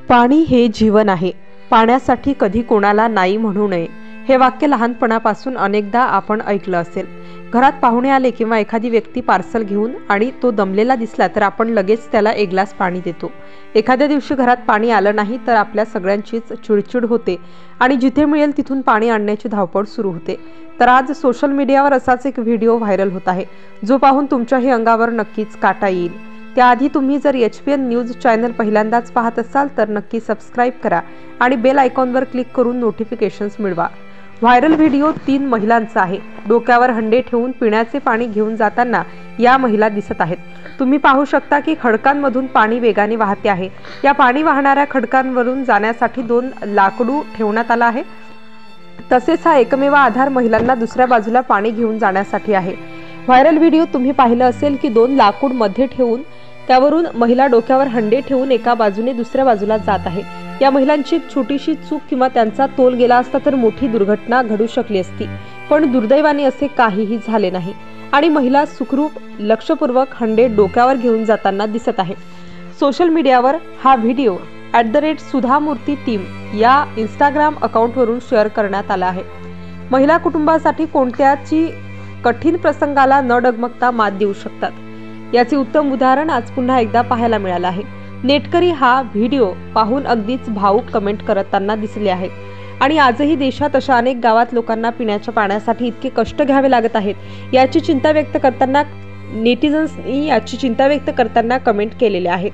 पाणी हे जीवन आहे. पाण्यासाठी कधी कोणाला नाही म्हणू नये. हे वाक्य लहानपणापासून अनेकदा आपण ऐकलं असेल. घरात पाहुणे आले किंवा एखादी व्यक्ती पार्सल घेऊन आणि तो दमलेला दिसला तर आपण लगेच त्याला एक ग्लास पाणी देतो. एखाद्या दिवशी घरात पाणी आलं नाही तर आपल्या सगळ्यांचीच चिडचिड होते आणि जिथे मिळेल तिथून पाणी आणण्याची धावपळ सुरू होते. तर आज सोशल मीडियावर असाच एक व्हिडिओ व्हायरल होत आहे, जो पाहून तुमच्याही अंगावर नक्कीच काटा येईल. त्याआधी तुम्ही जर HPN न्यूज चॅनल पहिल्यांदाच पाहत असाल तर नक्की सबस्क्राईब करा आणि बेल आयकॉनवर क्लिक करून नोटिफिकेशन्स मिळवा. व्हायरल व्हिडिओ 3 महिलांचा आहे. डोक्यावर हंडे ठेवून पिण्याचे पाणी घेऊन जाताना या महिला दिसत आहेत. तुम्ही पाहू शकता की खडकांमधून पाणी वेगाने वाहते आहे. या पाणी वाहणाऱ्या खडकांवरून जाण्यासाठी 2 लाकडू ठेवण्यात आला आहे. तसेच हा एकमेव आधार महिलांना दुसऱ्या बाजूला पाणी घेऊन जाण्यासाठी आहे. व्हायरल व्हिडिओ तुम्ही पाहिलं असेल की 2 लाकूड मध्ये ठेवून त्यावरून महिला डोक्यावर हंडे ठेवून एका बाजूने दुसऱ्या बाजूला जात आहे. या महिलांची छोटीशी चूक किंवा त्यांचा तोल गेला असता तर मोठी दुर्घटना घडू शकली असती, पण दुर्दैवाने असे काहीही झाले नाही आणि महिला सुखरूप लक्षपूर्वक हंडे डोक्यावर घेऊन जाताना दिसत आहे. सोशल मीडियावर हा व्हिडिओ @सुधामूर्ती टीम या Instagram अकाउंटवरून शेअर करण्यात आला आहे. महिला कुटुंबासाठी कोणत्याची कठीण प्रसंगाला न डगमगता मात देऊ शकतात, याचे उत्तम उदाहरण आज पुन्हा एकदा पाहायला मिळालं आहे. नेटकरी हा व्हिडिओ पाहून अगदीच भावूक कमेंट करताना दिसले आहेत आणि आजही देशात अशा अनेक गावात लोकांना पिण्याच्या पाण्यासाठी इतके कष्ट घ्यावे लागत आहेत, याची चिंता व्यक्त करताना नेटिझन्सनी कमेंट केलेले आहेत.